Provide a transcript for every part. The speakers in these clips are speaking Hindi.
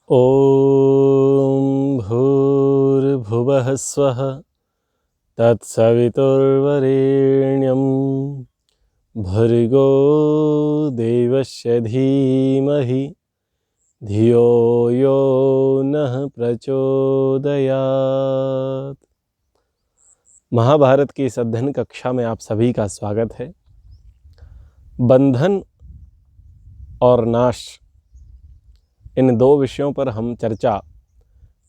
ॐ भूर्भुवः स्वः तत्सवितुर्वरेण्यं भर्गो देवस्य धीमहि धियो यो नः प्रचोदयात्। महाभारत की इस अध्ययन कक्षा में आप सभी का स्वागत है। बंधन और नाश, इन दो विषयों पर हम चर्चा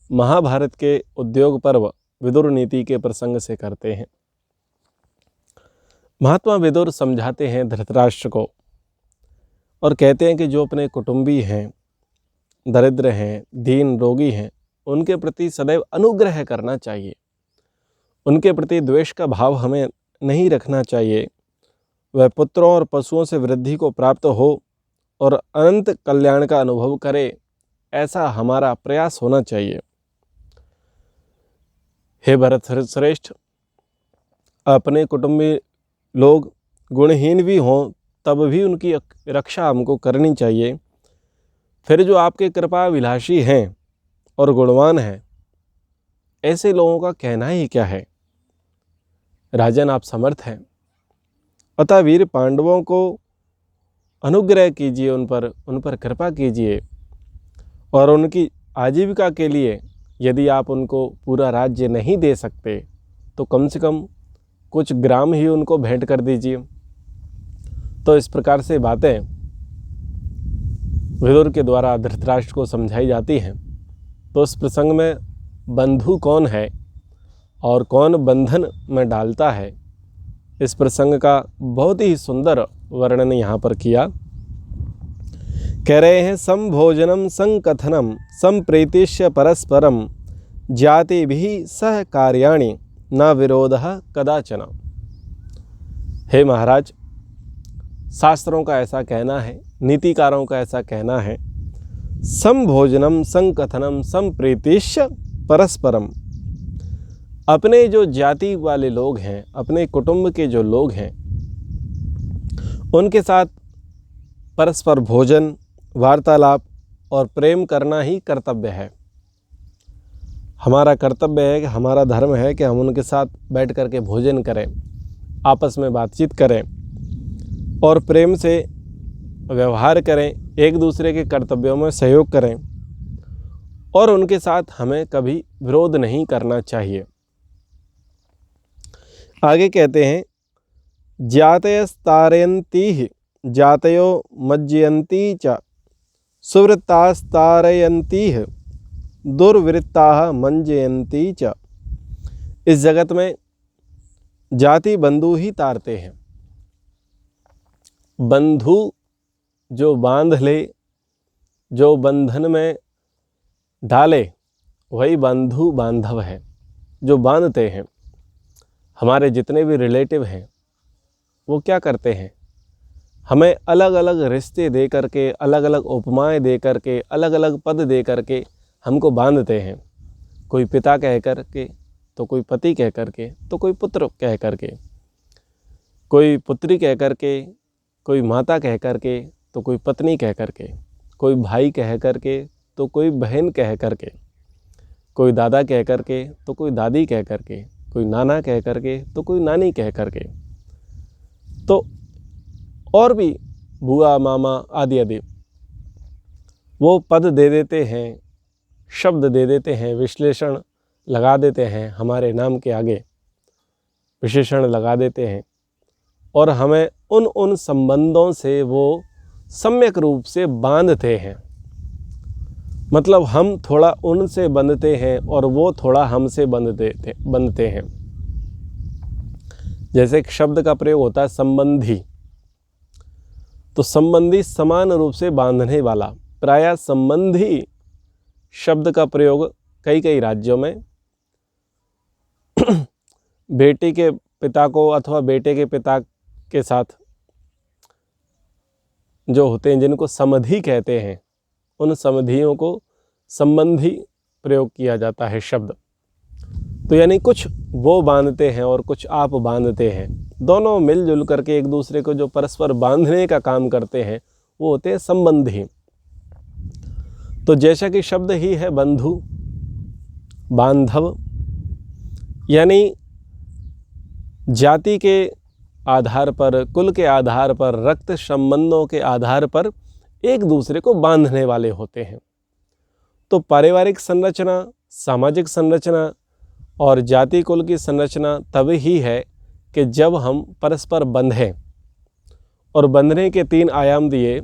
महाभारत के उद्योग पर्व विदुर नीति के प्रसंग से करते हैं। महात्मा विदुर समझाते हैं धृतराष्ट्र को और कहते हैं कि जो अपने कुटुंबी हैं, दरिद्र हैं, दीन रोगी हैं, उनके प्रति सदैव अनुग्रह करना चाहिए। उनके प्रति द्वेष का भाव हमें नहीं रखना चाहिए। वह पुत्रों और पशुओं से वृद्धि को प्राप्त हो और अनंत कल्याण का अनुभव करे, ऐसा हमारा प्रयास होना चाहिए। हे भरत श्रेष्ठ, अपने कुटुंबी लोग गुणहीन भी हों तब भी उनकी रक्षा हमको करनी चाहिए। फिर जो आपके कृपा विलासी हैं और गुणवान हैं, ऐसे लोगों का कहना ही क्या है। राजन, आप समर्थ हैं, अतः वीर पांडवों को अनुग्रह कीजिए, उन पर कृपा कीजिए और उनकी आजीविका के लिए यदि आप उनको पूरा राज्य नहीं दे सकते तो कम से कम कुछ ग्राम ही उनको भेंट कर दीजिए। तो इस प्रकार से बातें विदुर के द्वारा धृतराष्ट्र को समझाई जाती हैं। तो इस प्रसंग में बंधु कौन है और कौन बंधन में डालता है, इस प्रसंग का बहुत ही सुंदर वर्णन यहाँ पर किया। कह रहे हैं, संभोजनम संकथनम संप्रीतिश्य परस्परम जातिभिः सह कार्याणि न विरोधः कदाचन। हे महाराज, शास्त्रों का ऐसा कहना है, नीतिकारों का ऐसा कहना है, संभोजनम संकथनम संप्रीतिश्य परस्परम। अपने जो जाति वाले लोग हैं, अपने कुटुंब के जो लोग हैं, उनके साथ परस्पर भोजन, वार्तालाप और प्रेम करना ही कर्तव्य है। हमारा कर्तव्य है कि हमारा धर्म है कि हम उनके साथ बैठ कर के भोजन करें, आपस में बातचीत करें और प्रेम से व्यवहार करें, एक दूसरे के कर्तव्यों में सहयोग करें और उनके साथ हमें कभी विरोध नहीं करना चाहिए। आगे कहते हैं, जातयस्तारयन्तीः जातयो मज्जयन्ती च सुवृत्तास्तारयन्तीः दुर्वृत्ताः मंजयन्ती च। इस जगत में जाति बंधु ही तारते हैं। बंधु जो बांध ले, जो बंधन में डाले, वही बंधु बांधव है, जो बांधते हैं। हमारे जितने भी रिलेटिव हैं वो क्या करते हैं, हमें अलग अलग रिश्ते दे करके, अलग अलग उपमाएं दे करके, अलग अलग पद दे करके हमको बांधते हैं। कोई पिता कह कर के, तो कोई पति कह कर के, तो कोई पुत्र कह कर के, कोई पुत्री कह कर के, कोई माता कह कर के, तो कोई पत्नी कह कर के, कोई भाई कह कर के, तो कोई बहन कह कर के, कोई दादा कह कर के, तो कोई दादी कह कर के, कोई नाना कह कर के, तो कोई नानी कह कर के, तो और भी बुआ मामा आदि आदि वो पद दे देते हैं, शब्द दे देते हैं, विश्लेषण लगा देते हैं, हमारे नाम के आगे विशेषण लगा देते हैं और हमें उन संबंधों से वो सम्यक रूप से बांधते हैं। मतलब हम थोड़ा उनसे बंधते हैं और वो थोड़ा हमसे बंधते हैं। जैसे एक शब्द का प्रयोग होता है संबंधी, तो संबंधी समान रूप से बांधने वाला। प्रायः संबंधी शब्द का प्रयोग कई राज्यों में बेटी के पिता को अथवा बेटे के पिता के साथ जो होते हैं, जिनको समधि कहते हैं, उन समधियों को संबंधी प्रयोग किया जाता है शब्द। तो यानी कुछ वो बांधते हैं और कुछ आप बांधते हैं, दोनों मिलजुल करके एक दूसरे को जो परस्पर बांधने का काम करते हैं वो होते हैं संबंधी। तो जैसा कि शब्द ही है बंधु, बांधव, यानी जाति के आधार पर, कुल के आधार पर, रक्त संबंधों के आधार पर एक दूसरे को बांधने वाले होते हैं। तो पारिवारिक संरचना, सामाजिक संरचना और जाति कुल की संरचना तब ही है कि जब हम परस्पर बंधें। और बंधने के 3 आयाम दिए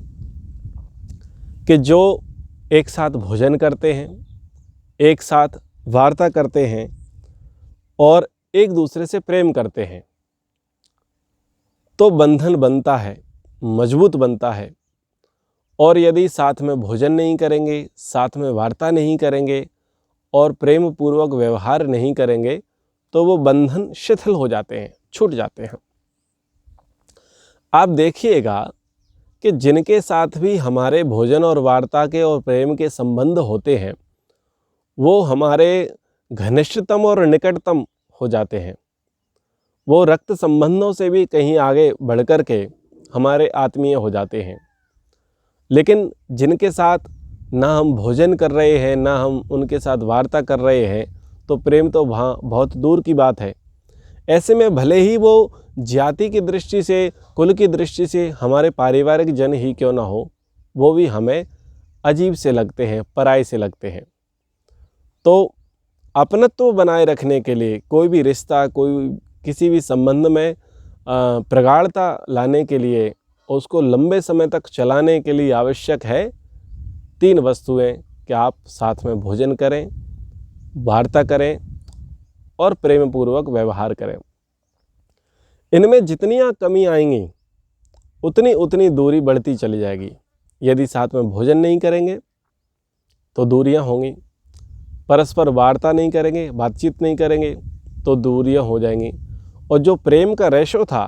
कि जो एक साथ भोजन करते हैं, एक साथ वार्ता करते हैं और एक दूसरे से प्रेम करते हैं, तो बंधन बनता है, मजबूत बनता है। और यदि साथ में भोजन नहीं करेंगे, साथ में वार्ता नहीं करेंगे और प्रेम पूर्वक व्यवहार नहीं करेंगे, तो वो बंधन शिथिल हो जाते हैं, छूट जाते हैं। आप देखिएगा कि जिनके साथ भी हमारे भोजन और वार्ता के और प्रेम के संबंध होते हैं, वो हमारे घनिष्ठतम और निकटतम हो जाते हैं। वो रक्त संबंधों से भी कहीं आगे बढ़कर के हमारे आत्मीय हो जाते हैं। लेकिन जिनके साथ ना हम भोजन कर रहे हैं, ना हम उनके साथ वार्ता कर रहे हैं, तो प्रेम तो वहाँ बहुत दूर की बात है। ऐसे में भले ही वो जाति की दृष्टि से, कुल की दृष्टि से हमारे पारिवारिक जन ही क्यों ना हो, वो भी हमें अजीब से लगते हैं, पराये से लगते हैं। तो अपनत्व बनाए रखने के लिए कोई भी रिश्ता, कोई किसी भी संबंध में प्रगाढ़ता लाने के लिए, उसको लंबे समय तक चलाने के लिए आवश्यक है 3 वस्तुएं कि आप साथ में भोजन करें, वार्ता करें और प्रेम पूर्वक व्यवहार करें। इनमें जितनी कमी आएंगी उतनी दूरी बढ़ती चली जाएगी। यदि साथ में भोजन नहीं करेंगे तो दूरियां होंगी, परस्पर वार्ता नहीं करेंगे, बातचीत नहीं करेंगे तो दूरियां हो जाएंगी। और जो प्रेम का रेशो था,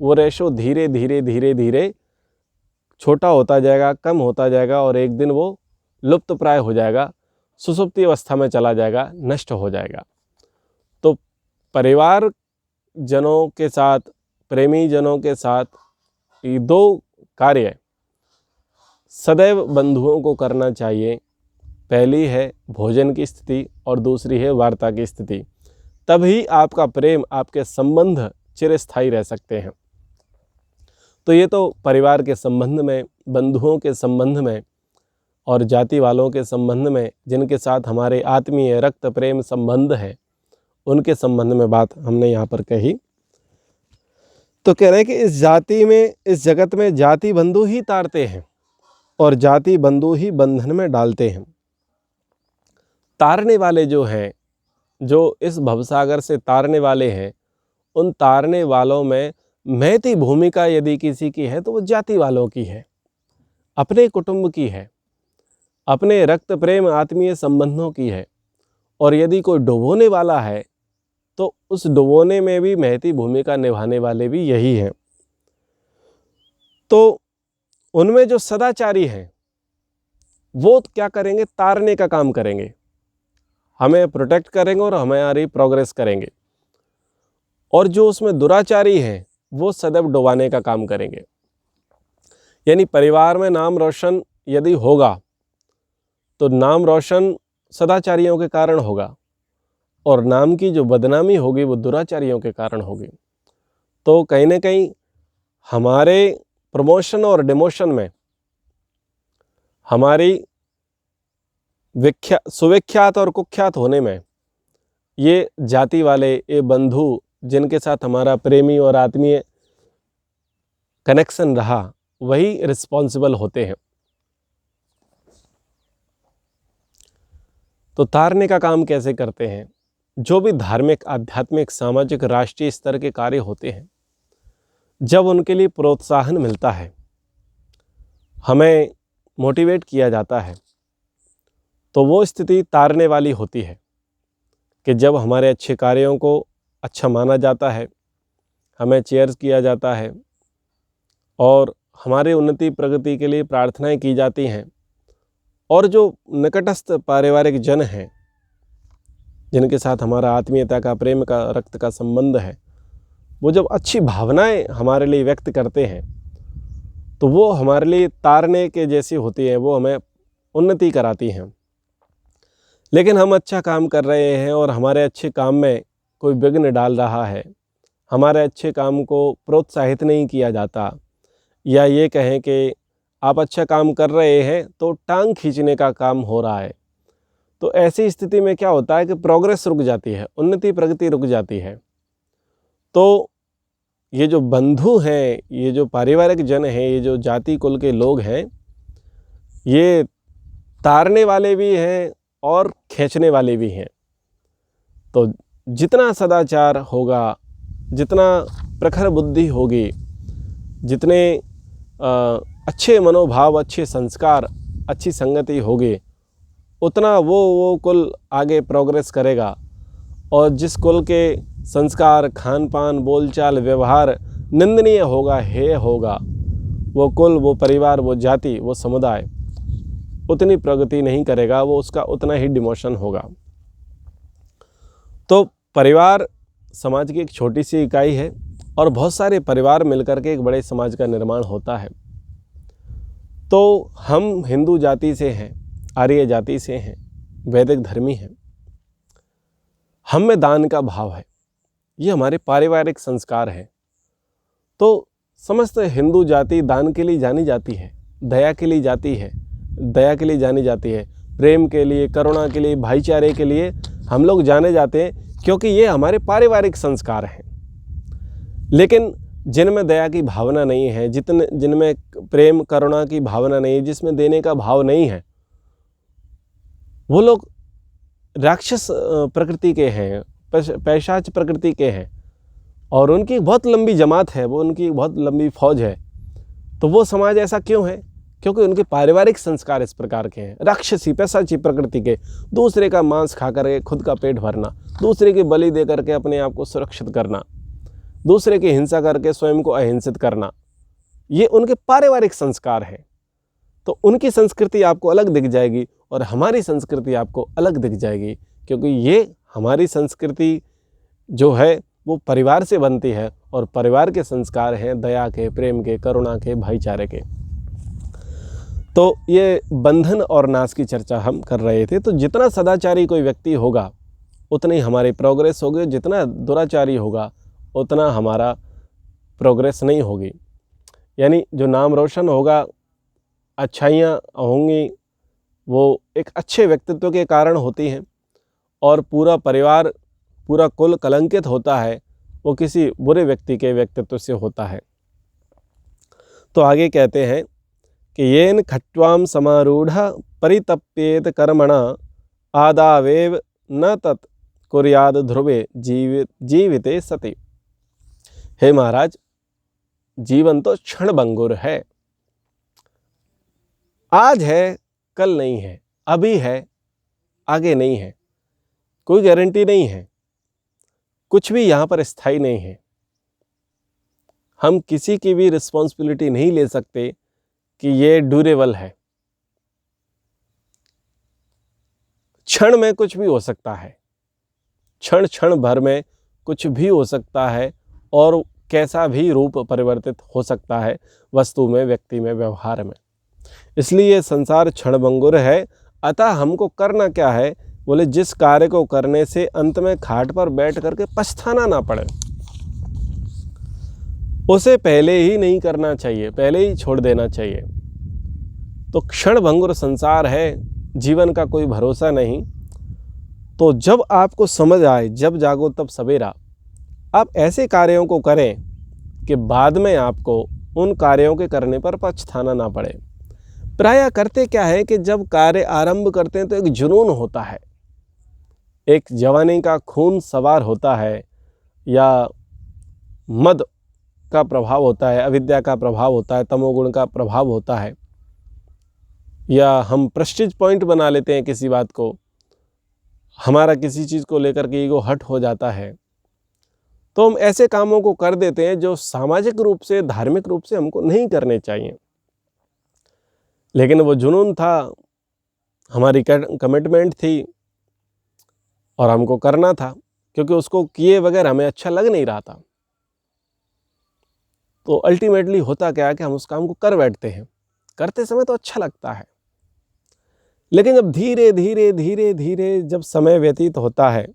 वो रेशो धीरे धीरे छोटा होता जाएगा, कम होता जाएगा और एक दिन वो लुप्त प्राय हो जाएगा, सुसुप्ति अवस्था में चला जाएगा, नष्ट हो जाएगा। तो परिवार जनों के साथ, प्रेमी जनों के साथ ये 2 कार्य सदैव बंधुओं को करना चाहिए। पहली है भोजन की स्थिति और दूसरी है वार्ता की स्थिति। तभी आपका प्रेम, आपके संबंध चिरस्थायी रह सकते हैं। तो ये तो परिवार के संबंध में, बंधुओं के संबंध में और जाति वालों के संबंध में, जिनके साथ हमारे आत्मीय रक्त प्रेम संबंध है, उनके संबंध में बात हमने यहाँ पर कही। तो कह रहे हैं कि इस जाति में, इस जगत में जाति बंधु ही तारते हैं और जाति बंधु ही बंधन में डालते हैं। तारने वाले जो हैं, जो इस भवसागर से तारने वाले हैं, उन तारने वालों में महती भूमिका यदि किसी की है तो वो जाति वालों की है, अपने कुटुंब की है, अपने रक्त प्रेम आत्मीय संबंधों की है। और यदि कोई डुबोने वाला है तो उस डुबोने में भी महती भूमिका निभाने वाले भी यही हैं। तो उनमें जो सदाचारी हैं वो क्या करेंगे? तारने का काम करेंगे, हमें प्रोटेक्ट करेंगे और हमारी प्रोग्रेस करेंगे। और जो उसमें दुराचारी हैं वो सदैव डुबाने का काम करेंगे। यानी परिवार में नाम रोशन यदि होगा तो नाम रोशन सदाचारियों के कारण होगा और नाम की जो बदनामी होगी वो दुराचारियों के कारण होगी। तो कहीं ना कहीं हमारे प्रमोशन और डिमोशन में, हमारी सुविख्यात और कुख्यात होने में, ये जाति वाले, ये बंधु जिनके साथ हमारा प्रेमी और आत्मीय कनेक्शन रहा, वही रिस्पॉन्सिबल होते हैं। तो तारने का काम कैसे करते हैं? जो भी धार्मिक, आध्यात्मिक, सामाजिक, राष्ट्रीय स्तर के कार्य होते हैं, जब उनके लिए प्रोत्साहन मिलता है, हमें मोटिवेट किया जाता है, तो वो स्थिति तारने वाली होती है कि जब हमारे अच्छे कार्यों को अच्छा माना जाता है, हमें चेयर्स किया जाता है और हमारे उन्नति प्रगति के लिए प्रार्थनाएं की जाती हैं। और जो निकटस्थ पारिवारिक जन हैं, जिनके साथ हमारा आत्मीयता का, प्रेम का, रक्त का संबंध है, वो जब अच्छी भावनाएं हमारे लिए व्यक्त करते हैं तो वो हमारे लिए तारने के जैसी होती हैं। वो हमें उन्नति कराती हैं। लेकिन हम अच्छा काम कर रहे हैं और हमारे अच्छे काम में कोई विघ्न डाल रहा है, हमारे अच्छे काम को प्रोत्साहित नहीं किया जाता, या ये कहें कि आप अच्छा काम कर रहे हैं तो टांग खींचने का काम हो रहा है, तो ऐसी स्थिति में क्या होता है कि प्रोग्रेस रुक जाती है, उन्नति प्रगति रुक जाती है। तो ये जो बंधु हैं, ये जो पारिवारिक जन हैं, ये जो जाति कुल के लोग हैं, ये तारने वाले भी हैं और खींचने वाले भी हैं। तो जितना सदाचार होगा, जितना प्रखर बुद्धि होगी, जितने अच्छे मनोभाव, अच्छे संस्कार, अच्छी संगति होगी, उतना वो कुल आगे प्रोग्रेस करेगा। और जिस कुल के संस्कार, खान पान, बोलचाल, व्यवहार निंदनीय होगा, हेय होगा, वो कुल, वो परिवार, वो जाति, वो समुदाय उतनी प्रगति नहीं करेगा, वो उसका उतना ही डिमोशन होगा। तो परिवार समाज की एक छोटी सी इकाई है और बहुत सारे परिवार मिलकर के एक बड़े समाज का निर्माण होता है। तो हम हिंदू जाति से हैं, आर्य जाति से हैं, वैदिक धर्मी हैं, हम में दान का भाव है, ये हमारे पारिवारिक संस्कार है। तो समस्त हिंदू जाति दान के लिए जानी जाती है, दया के लिए जाती है, दया के लिए जानी जाती है, प्रेम के लिए, करुणा के लिए, भाईचारे के लिए हम लोग जाने जाते हैं, क्योंकि ये हमारे पारिवारिक संस्कार हैं। लेकिन जिनमें दया की भावना नहीं है, जिनमें प्रेम करुणा की भावना नहीं है, जिसमें देने का भाव नहीं है, वो लोग राक्षस प्रकृति के हैं, पैशाच प्रकृति के हैं, और उनकी बहुत लंबी जमात है, वो उनकी बहुत लंबी फौज है। तो वो समाज ऐसा क्यों है? क्योंकि उनके पारिवारिक संस्कार इस प्रकार के हैं, राक्षसी पैशाची प्रकृति के। दूसरे का मांस खा करके खुद का पेट भरना, दूसरे की बलि दे करके अपने आप को सुरक्षित करना, दूसरे की हिंसा करके स्वयं को अहिंसित करना, ये उनके पारिवारिक संस्कार हैं। तो उनकी संस्कृति आपको अलग दिख जाएगी और हमारी संस्कृति आपको अलग दिख जाएगी, क्योंकि ये हमारी संस्कृति जो है वो परिवार से बनती है, और परिवार के संस्कार हैं दया के, प्रेम के, करुणा के, भाईचारे के। तो ये बंधन और नाश की चर्चा हम कर रहे थे। तो जितना सदाचारी कोई व्यक्ति होगा उतनी हमारी प्रोग्रेस होगी, जितना दुराचारी होगा उतना हमारा प्रोग्रेस नहीं होगी। यानी जो नाम रोशन होगा, अच्छाइयाँ होंगी, वो एक अच्छे व्यक्तित्व के कारण होती हैं, और पूरा परिवार, पूरा कुल कलंकित होता है वो किसी बुरे व्यक्ति के व्यक्तित्व से होता है। तो आगे कहते हैं कि येन खट्वाम समारूढ़ परितप्येत कर्मणा आदावेव न तत् कुर्याद ध्रुवे जीविते सति। हे महाराज, जीवन तो क्षणभंगुर है, आज है कल नहीं है, अभी है आगे नहीं है, कोई गारंटी नहीं है, कुछ भी यहाँ पर स्थायी नहीं है। हम किसी की भी रिस्पॉन्सिबिलिटी नहीं ले सकते कि ये ड्यूरेबल है। क्षण में कुछ भी हो सकता है, क्षण क्षण भर में कुछ भी हो सकता है, और कैसा भी रूप परिवर्तित हो सकता है वस्तु में, व्यक्ति में, व्यवहार में। इसलिए संसार क्षणभंगुर है। अतः हमको करना क्या है? बोले जिस कार्य को करने से अंत में खाट पर बैठ करके पछताना ना पड़े, उसे पहले ही नहीं करना चाहिए, पहले ही छोड़ देना चाहिए। तो क्षणभंगुर संसार है, जीवन का कोई भरोसा नहीं। तो जब आपको समझ आए, जब जागो तब सवेरा, आप ऐसे कार्यों को करें कि बाद में आपको उन कार्यों के करने पर पछताना ना पड़े। प्रायः करते क्या है कि जब कार्य आरंभ करते हैं तो एक जुनून होता है, एक जवानी का खून सवार होता है, या मद का प्रभाव होता है, अविद्या का प्रभाव होता है, तमोगुण का प्रभाव होता है, या हम प्रेस्टीज पॉइंट बना लेते हैं किसी बात को, हमारा किसी चीज़ को लेकर के ईगो हट हो जाता है। तो हम ऐसे कामों को कर देते हैं जो सामाजिक रूप से, धार्मिक रूप से हमको नहीं करने चाहिए। लेकिन वो जुनून था, हमारी कमिटमेंट थी और हमको करना था, क्योंकि उसको किए बगैर हमें अच्छा लग नहीं रहा था। तो अल्टीमेटली होता क्या है कि हम उस काम को कर बैठते हैं। करते समय तो अच्छा लगता है, लेकिन जब धीरे धीरे धीरे धीरे जब समय व्यतीत होता है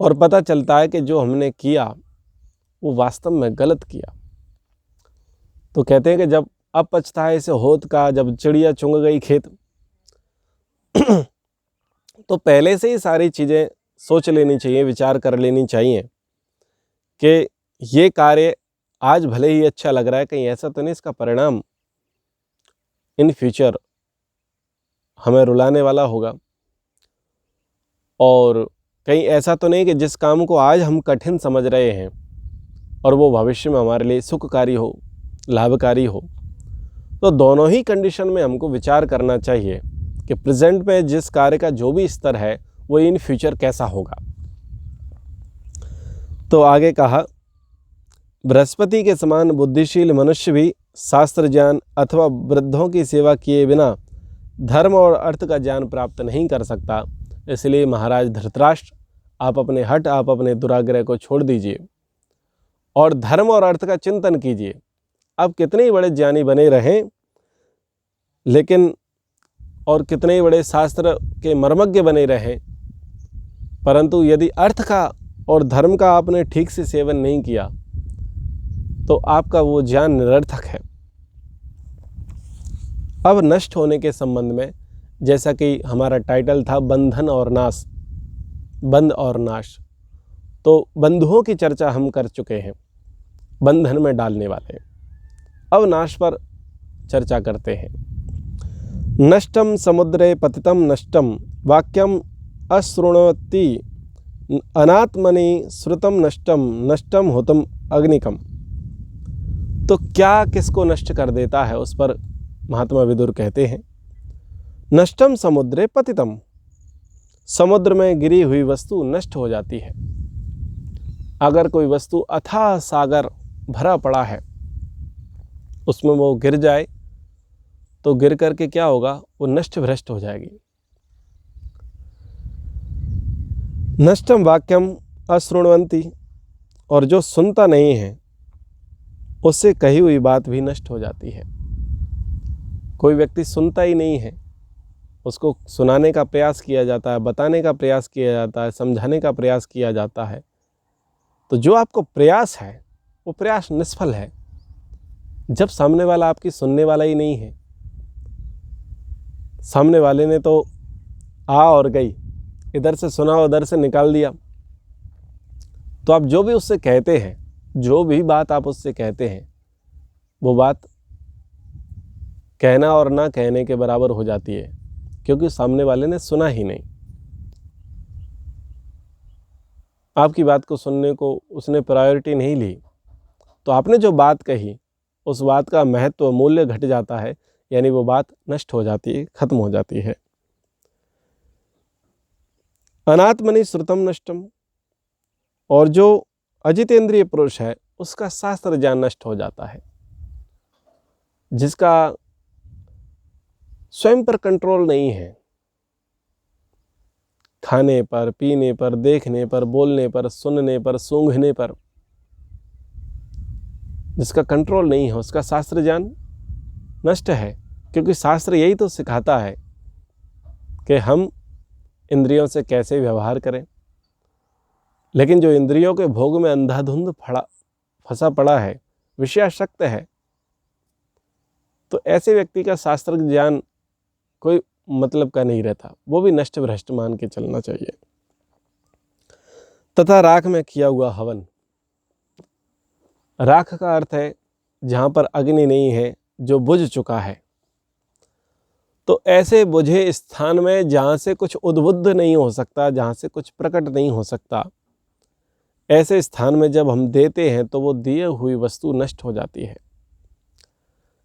और पता चलता है कि जो हमने किया वो वास्तव में गलत किया, तो कहते हैं कि जब अब पछताए से होत का, जब चिड़िया चुंग गई खेत। तो पहले से ही सारी चीज़ें सोच लेनी चाहिए, विचार कर लेनी चाहिए कि ये कार्य आज भले ही अच्छा लग रहा है, कहीं ऐसा तो नहीं इसका परिणाम इन फ्यूचर हमें रुलाने वाला होगा, और कहीं ऐसा तो नहीं कि जिस काम को आज हम कठिन समझ रहे हैं और वो भविष्य में हमारे लिए सुखकारी हो, लाभकारी हो। तो दोनों ही कंडीशन में हमको विचार करना चाहिए कि प्रेजेंट में जिस कार्य का जो भी स्तर है वो इन फ्यूचर कैसा होगा। तो आगे कहा, बृहस्पति के समान बुद्धिशील मनुष्य भी शास्त्र ज्ञान अथवा वृद्धों की सेवा किए बिना धर्म और अर्थ का ज्ञान प्राप्त नहीं कर सकता। इसलिए महाराज धृतराष्ट्र, आप अपने हठ, आप अपने दुराग्रह को छोड़ दीजिए और धर्म और अर्थ का चिंतन कीजिए। आप कितने ही बड़े ज्ञानी बने रहें, लेकिन और कितने ही बड़े शास्त्र के मर्मज्ञ बने रहें, परंतु यदि अर्थ का और धर्म का आपने ठीक से सेवन नहीं किया तो आपका वो ज्ञान निरर्थक है। अब नष्ट होने के संबंध में, जैसा कि हमारा टाइटल था बंधन और नाश, बंध और नाश, तो बंधुओं की चर्चा हम कर चुके हैं, बंधन में डालने वाले। अब नाश पर चर्चा करते हैं। नष्टम समुद्रे पतितम नष्टम वाक्यम अश्रुणोति अनात्मनि श्रुतम नष्टम नष्टम होतम अग्निकम। तो क्या किसको नष्ट कर देता है, उस पर महात्मा विदुर कहते हैं, नष्टम समुद्रे पतितम, समुद्र में गिरी हुई वस्तु नष्ट हो जाती है। अगर कोई वस्तु अथाह सागर भरा पड़ा है, उसमें वो गिर जाए तो गिर करके क्या होगा, वो नष्ट भ्रष्ट हो जाएगी। नष्टम वाक्यम अश्रुण्वन्ति, और जो सुनता नहीं है उससे कही हुई बात भी नष्ट हो जाती है। कोई व्यक्ति सुनता ही नहीं है, उसको सुनाने का प्रयास किया जाता है, बताने का प्रयास किया जाता है, समझाने का प्रयास किया जाता है, तो जो आपको प्रयास है वो प्रयास निष्फल है, जब सामने वाला आपकी सुनने वाला ही नहीं है। सामने वाले ने तो आ और गई, इधर से सुना उधर से निकाल दिया। तो आप जो भी उससे कहते हैं, जो भी बात आप उससे कहते हैं, वो बात कहना और ना कहने के बराबर हो जाती है, क्योंकि सामने वाले ने सुना ही नहीं। आपकी बात को सुनने को उसने प्रायोरिटी नहीं ली, तो आपने जो बात कही उस बात का महत्व, मूल्य घट जाता है, यानी वो बात नष्ट हो जाती है, खत्म हो जाती है। अनात्मनि श्रुतम नष्टम, और जो अजितेंद्रिय पुरुष है उसका शास्त्र ज्ञान नष्ट हो जाता है, जिसका स्वयं पर कंट्रोल नहीं है, खाने पर, पीने पर, देखने पर, बोलने पर, सुनने पर, सूंघने पर जिसका कंट्रोल नहीं है, उसका शास्त्र ज्ञान नष्ट है। क्योंकि शास्त्र यही तो सिखाता है कि हम इंद्रियों से कैसे व्यवहार करें, लेकिन जो इंद्रियों के भोग में अंधाधुंध फंसा पड़ा है, विषयासक्त है, तो ऐसे व्यक्ति का शास्त्र ज्ञान कोई मतलब का नहीं रहता, वो भी नष्ट भ्रष्ट मान के चलना चाहिए। तथा राख में किया हुआ हवन, राख का अर्थ है जहाँ पर अग्नि नहीं है, जो बुझ चुका है। तो ऐसे बुझे स्थान में जहाँ से कुछ उद्बुद्ध नहीं हो सकता, जहाँ से कुछ प्रकट नहीं हो सकता, ऐसे स्थान में जब हम देते हैं तो वो दिए हुई वस्तु नष्ट हो जाती है।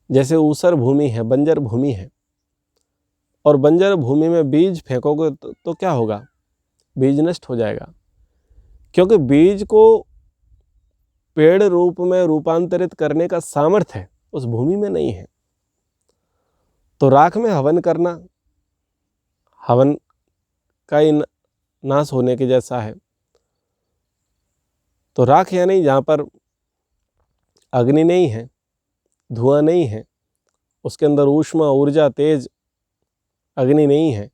जैसे ऊसर भूमि है, बंजर भूमि है, और बंजर भूमि में बीज फेंकोगे तो क्या होगा, बीज नष्ट हो जाएगा, क्योंकि बीज को पेड़ रूप में रूपांतरित करने का सामर्थ्य उस भूमि में नहीं है। तो राख में हवन करना हवन का ही नाश होने के जैसा है। तो राख यानी जहाँ पर अग्नि नहीं है, धुआं नहीं है, उसके अंदर ऊष्मा, ऊर्जा, तेज अग्नि नहीं है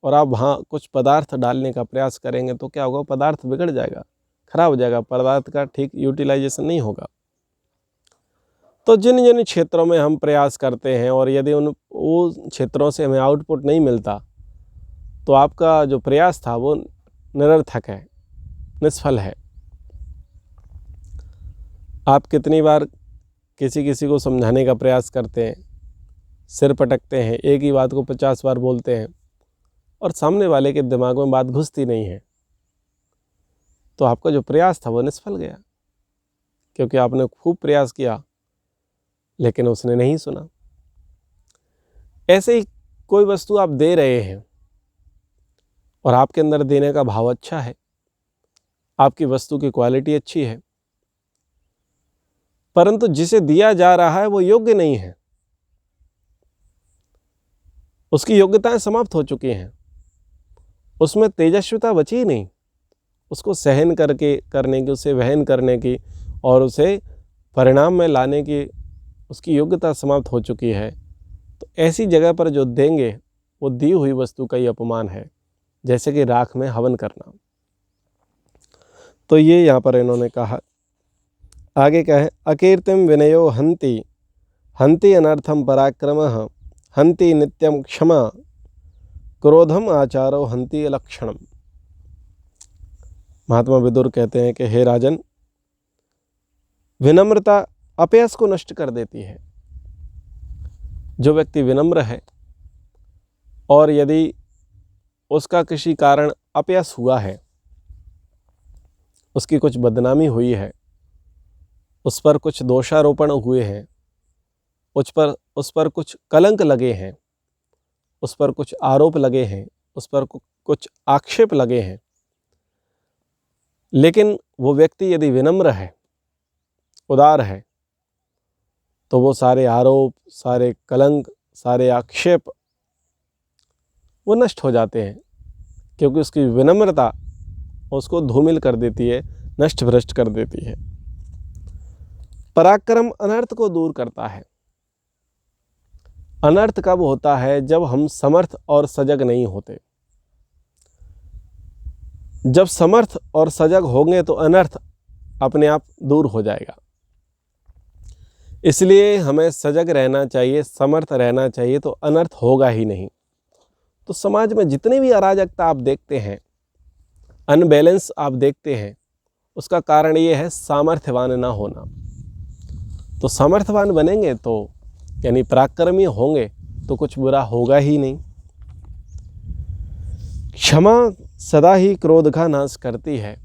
और आप वहाँ कुछ पदार्थ डालने का प्रयास करेंगे तो क्या होगा, पदार्थ बिगड़ जाएगा, खराब हो जाएगा, पदार्थ का ठीक यूटिलाइजेशन नहीं होगा। तो जिन जिन क्षेत्रों में हम प्रयास करते हैं और यदि वो क्षेत्रों से हमें आउटपुट नहीं मिलता तो आपका जो प्रयास था वो निरर्थक है, निष्फल है। आप कितनी बार किसी को समझाने का प्रयास करते हैं, सिर पटकते हैं, एक ही बात को 50 बार बोलते हैं और सामने वाले के दिमाग में बात घुसती नहीं है, तो आपका जो प्रयास था वो निष्फल गया, क्योंकि आपने खूब प्रयास किया लेकिन उसने नहीं सुना। ऐसे ही कोई वस्तु आप दे रहे हैं और आपके अंदर देने का भाव अच्छा है, आपकी वस्तु की क्वालिटी अच्छी है, परंतु जिसे दिया जा रहा है वो योग्य नहीं है, उसकी योग्यताएं समाप्त हो चुकी हैं, उसमें तेजस्विता बची ही नहीं, उसको सहन करने की, उसे वहन करने की और उसे परिणाम में लाने की उसकी योग्यता समाप्त हो चुकी है। तो ऐसी जगह पर जो देंगे वो दी हुई वस्तु का ही अपमान है, जैसे कि राख में हवन करना। तो ये यहाँ पर इन्होंने कहा। आगे क्या है, अकीर्तिम विनयो हंति हंति अनर्थम पराक्रमः हंति नित्यम क्षमा क्रोधम आचारो हंति अलक्षणम। महात्मा विदुर कहते हैं कि हे राजन, विनम्रता अपयश को नष्ट कर देती है। जो व्यक्ति विनम्र है और यदि उसका किसी कारण अपयश हुआ है, उसकी कुछ बदनामी हुई है, उस पर कुछ दोषारोपण हुए हैं, उस पर कुछ कलंक लगे हैं, उस पर कुछ आरोप लगे हैं, उस पर कुछ आक्षेप लगे हैं, लेकिन वो व्यक्ति यदि विनम्र है, उदार है, तो वो सारे आरोप, सारे कलंक, सारे आक्षेप वो नष्ट हो जाते हैं, क्योंकि उसकी विनम्रता उसको धूमिल कर देती है, नष्ट भ्रष्ट कर देती है। पराक्रम अनर्थ को दूर करता है। अनर्थ कब होता है? जब हम समर्थ और सजग नहीं होते। जब समर्थ और सजग होंगे तो अनर्थ अपने आप दूर हो जाएगा। इसलिए हमें सजग रहना चाहिए, समर्थ रहना चाहिए, तो अनर्थ होगा ही नहीं। तो समाज में जितनी भी अराजकता आप देखते हैं, अनबैलेंस आप देखते हैं, उसका कारण ये है सामर्थ्यवान ना होना। तो सामर्थ्यवान बनेंगे तो यानी पराक्रमी होंगे तो कुछ बुरा होगा ही नहीं। क्षमा सदा ही क्रोध का नाश करती है।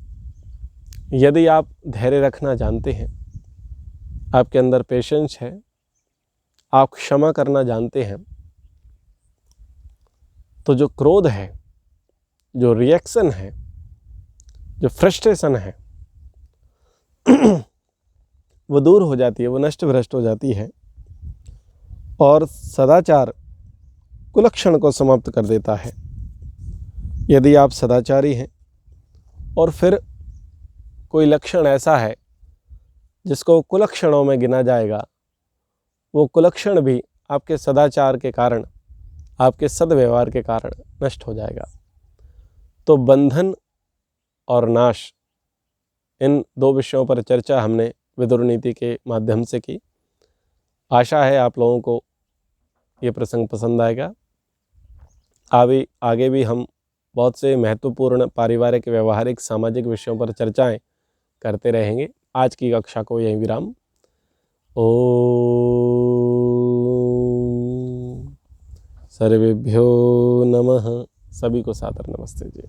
यदि आप धैर्य रखना जानते हैं, आपके अंदर पेशेंस है, आप क्षमा करना जानते हैं, तो जो क्रोध है, जो रिएक्शन है, जो फ्रस्ट्रेशन है वो दूर हो जाती है, वो नष्ट भ्रष्ट हो जाती है और सदाचार कुलक्षण को समाप्त कर देता है। यदि आप सदाचारी हैं और फिर कोई लक्षण ऐसा है जिसको कुलक्षणों में गिना जाएगा, वो कुलक्षण भी आपके सदाचार के कारण, आपके सद्व्यवहार के कारण नष्ट हो जाएगा। तो बंधन और नाश, इन दो विषयों पर चर्चा हमने विदुर नीति के माध्यम से की। आशा है आप लोगों को ये प्रसंग पसंद आएगा। आगे भी हम बहुत से महत्वपूर्ण पारिवारिक, व्यवहारिक, सामाजिक विषयों पर चर्चाएं करते रहेंगे। आज की कक्षा को यहीं विराम। ओम सर्वेभ्यो नमः। सभी को सादर नमस्ते जी।